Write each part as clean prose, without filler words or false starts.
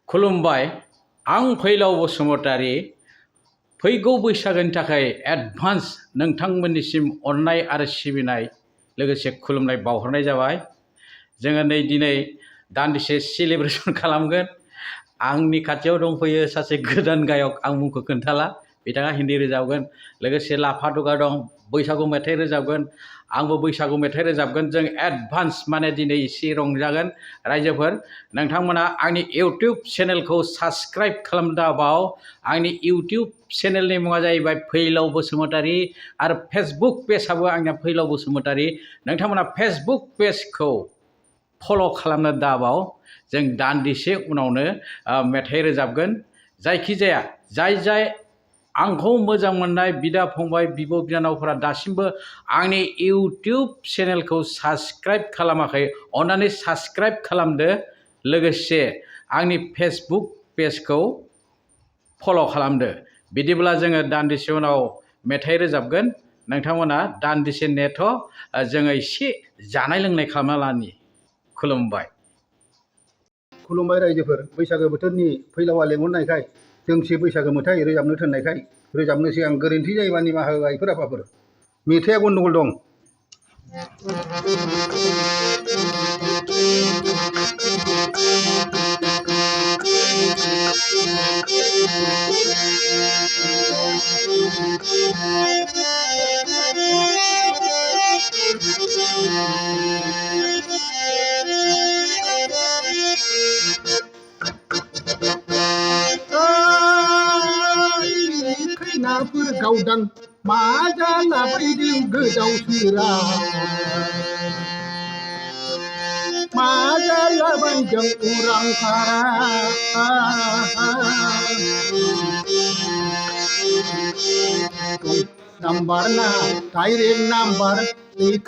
खुलुमबाय आं फैलाव बसुमतारी फैगौ बैसागोनि थाखाय एडभान्स नोंथांमोननिसिम अननाय आरो सिबिनाय लोगोसे खुलुमनाय बावहरनाय जाबाय। जोङो दिनै दान्दिसे सेलिब्रेसन खालामगोन। आंनि खाथियाव दंफैयो सासे गोदान गायक, आं मुंखौ खोन्थाला, बिथाङा हिन्दी रोजाबगोन। लोगोसे लाफा दुगा दं, बैसागु मेथाइ रोजाबगोन, आंबो बैसागु मेथाइ रोजाबगोन। जों एडभान्स माने दिनै एसे रंजागोन। रायजोफोर, नोंथांमोना आंनि इउटिउब चेनेलखौ साबस्क्राइब खालामदाबाव। आंनि इउटिउब चेनेलनि मुङा जाहैबाय फैलाव बसुमतारी आरो फेसबुक पेजआबो आंना फैलाव बसुमतारी। नोंथांमोना फेसबुक पेजखौ फल' खालामनो दाबाव। जों दान्दिसे उनावनो मेथाइ रोजाबगोन। जायखिजाया जाय आंखौ मोजां मोननाय बिदा फंबाय बिब' बिनानावफोरा दासिमबो आंनि इउटिउब चेनेलखौ साबस्क्राइब खालामाखै, अन्नानै साबस्क्राइब खालामदो। लोगोसे आंनि फेसबुक पेजखौ फल' खालामदो। बिदिब्ला जोङो दान्दिसे उनाव मेथाइ रोजाबगोन। नोंथांमोना दान्दिसे नेथ', जोङो एसे जानाय लोंनाय खालामना लानि। खुलुमबाय। खुलुमबाय रायजोफोर, बैसागो बोथोरनि फैलावा लेंहरनायखाय दोंसे बैसागो मेथाइ रोजाबनो थिननायखाय रोजाबनोसै आं। गोरोन्थि जायोबा निमाहा हो आइफोर आफाफोर। मेथाइआ गन्डगल दं। खैनाफोर गावदां मा जालाबायदों गोदाव सोरा, मा जालाबायदों उरां फारा। नाम्बार ना डाइरेक्ट नाम्बार,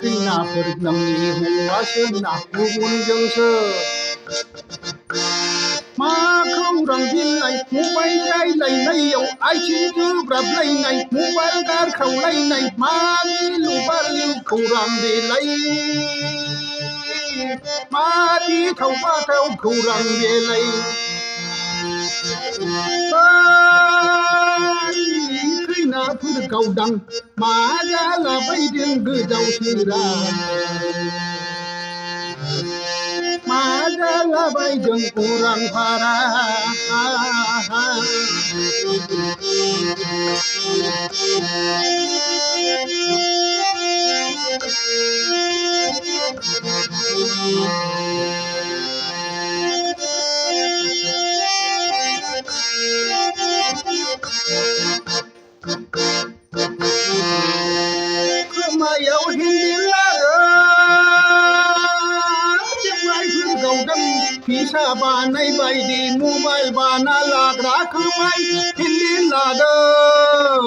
खैनाफोर नोंनि हौवासो ना गुबुनजोंसो। मा खौरां बिलाइ मबाइल रायलायनायाव आइथिं जोब्राबलायनाय, मबाइल गारख्रावलायनाय, मा मिलु बालु खौरां बेलाय, मा गिथाव बाथाव खौरां बेलाय। खैनाफोर गावदां मा जालाबायदों गोदाव सोरा, मा जालाबायदों उरां फारा। खोमायाव हिन्दी लाइफोर गावदों फिसा बानाय बायदि, मबाइल बाना लाग्रा खोमाय हिन्दी लादों।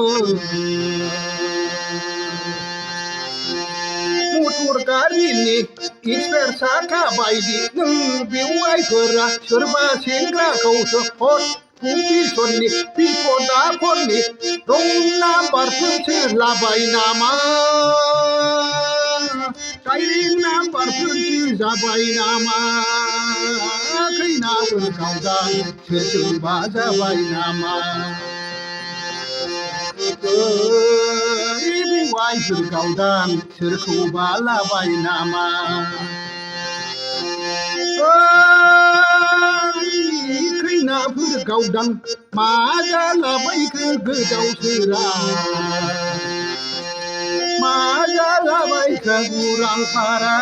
मटर गारिनि गिदिर साखा बायदि नों बेवाइफोरा सोरबा सेंग्राखौसो हट कम्पिटिसननि बिपद आफदनि रं नाम्बारफोरसो लाबाय नामा, डाइरेक्ट नाम्बारफोरसो जाबाय नामा। खैनाफोर गावदां सोरबा जाबाय नामा, बेवाइफोर गावदां सोरखौबा लाबाय नामा। खैनाफोर गावदां मा जालाबायखो गोदाव सोरा, मा जालाबायखो उरां फारा।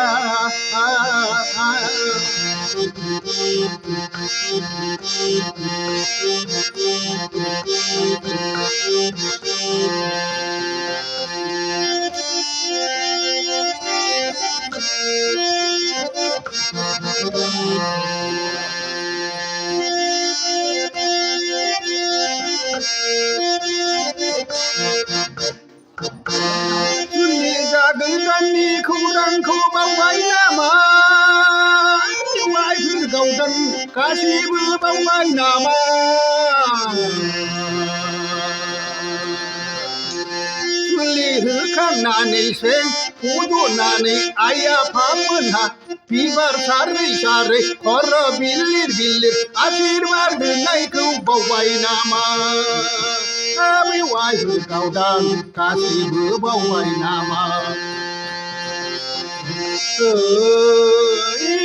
जुलि जादों दाननि खौरांखौ बावबाय नामा, बेवाइफोर गावदां गासिबो बावबाय नामा। जुलि होखांनानैसो फज'नानै आइ आफामोनहा बिबार सारै सारै खर' बिलिर बिलिर आशीर्वाद होनायखौ बावबाय नामा बेवाइ होगावदां गासिबो बावबाय नामा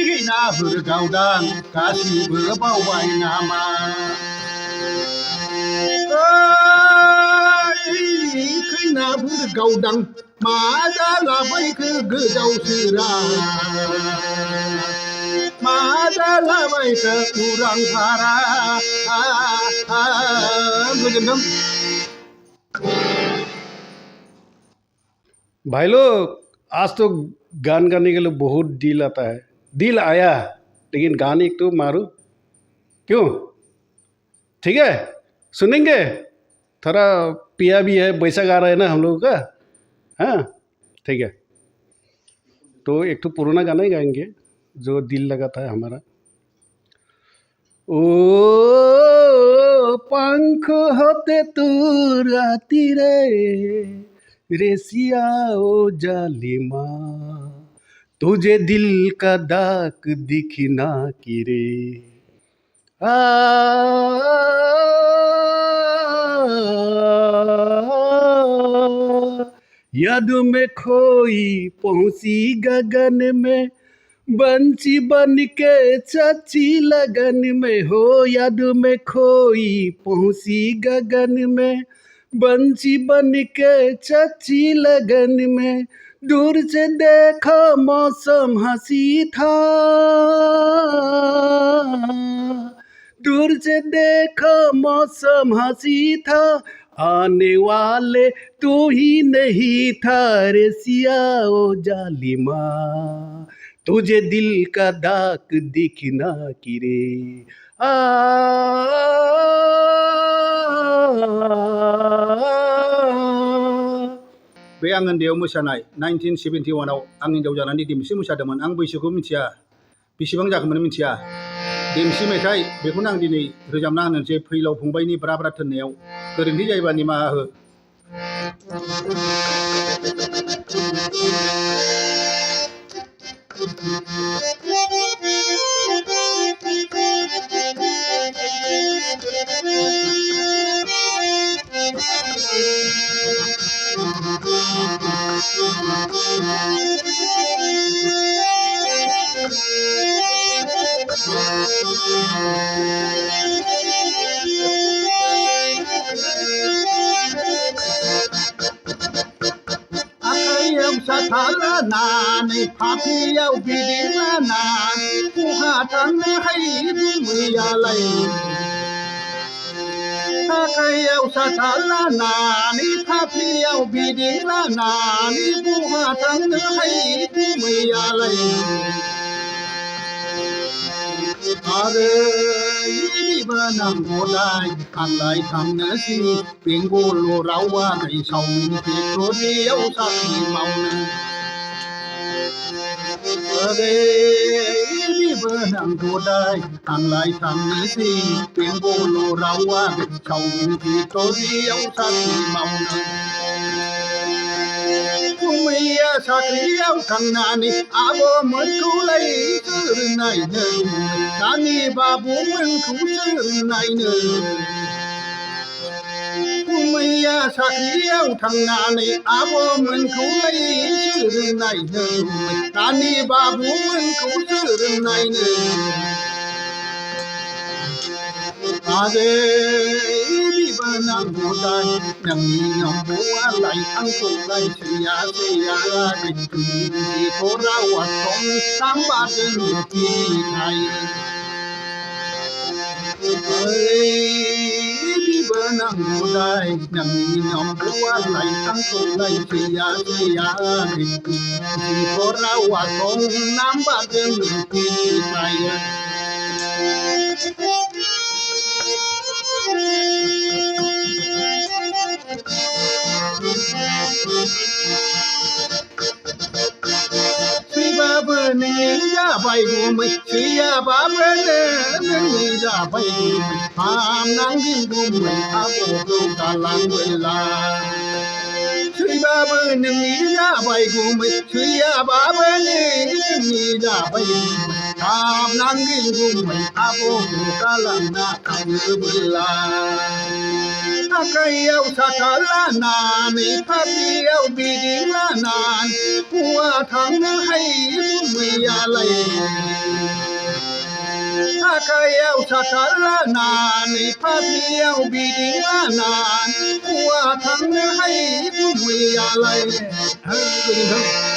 खैना होगावदां गासिबो बावबाय नामा खैना होगावदां मा जालाबायखो गोदाव सोरा मा जालाबायखो उरां भारा गोजोनदों। भाई लोग आज तो गान गाने के लिए बहुत दिल आता है, दिल आया, लेकिन गाने एक तो मारू क्यों? ठीक है, सुनेंगे। थोड़ा पिया भी है, बैसाख आ रहा है ना हम लोगों का। हाँ ठीक है, तो एक तो पुराना गाना ही गाएंगे जो दिल लगाता है हमारा। ओ पंख होते तुराती रे सिया ओ जालिमा, तुझे दिल का दाग दिखना की रे याद में खोई पहुंची गगन में, बंसी बन के चची लगन में हो। याद में खोई पहुंची गगन में, बंसी बन के चची लगन में। दूर से देखा मौसम हंसी था, दूर से देखा मौसम हंसी था, आने वाले तू ही नहीं था रे सिया ओ जालिमा, तुझे दिल का दाग दिखना की रे बे आं उन्दैयाव मोसानाय 1971 आव आं हिन्जाव जानानै देमसि मोसादोंमोन। आं बैसोखौ मिथिया, बेसेबां जाखोमोन मिथिया। देमसि मेथाइ बेखौनो आं दिनै रोजाबना होनोसै फैलाव फंबायनि ब्रा ब्रा थोननायाव। गोरोन्थि जायोबा निमाहा हो। आखाइयाव साथा लानानै फाफ्लियाव बिदै लानानै बहा थांनोहाय बुमैयालाय। आखाइयाव साथा लानानै फाफ्लियाव बिदै लानानै बहा थांनोहाय बुमैयालाय। आरो इनिबो नांगौलाय आंलाय थांनोसै बेंगलराव आगै चावमिन फेक्टरियाव साख्रि मावनो। आरो इनिबो नांगौलाय आंलाय थांनोसै बेंगलराव आगै चावमिन फेक्टरियाव साख्रि मावनो। मैया साख्रियाव थांनानै आब'मोनखौलाय सोर नायनो, दानि बाबुमोनखौ सोर नायनो। मैया साख्रियाव थांनानै आब'मोनखौलाय सोर नायनो, दानि बाबुमोनखौ सोर नायनो। आरो इनिबो नांगौलाय नोंनि नम्बौआलाय आंखौलाय सैया सैया दैथुरावा संसामबादों फिथायो। इनिबो नांगौलाय नोंनि नम्बौआलाय आंखौलाय सैया सैया दैथुरावा संसामबादों फिथायो। सैबाबो नोंनि जाबाय गुमै, सैयाबाबो नोंनि जाबाय गुमै, हामनांगोन गुमै आब'खौ गालांबोला। फैब्लाबो नोंनि जाबाय गुमै थैयाबाबो नोंनि जाबाय गुमै हाबनांगोन गुमै आब'खौ गालांना थाङोबोला आखाइयाव साथा लानानै फाफ्लियाव बिदिं लानानै हौवा थांनो हायो गुमैयालाय आखाइयाव साथा लानानै फाफ्लियाव बिदिं लानानै हौवा थांनो हायो गुमैयालाय गोजोन्थों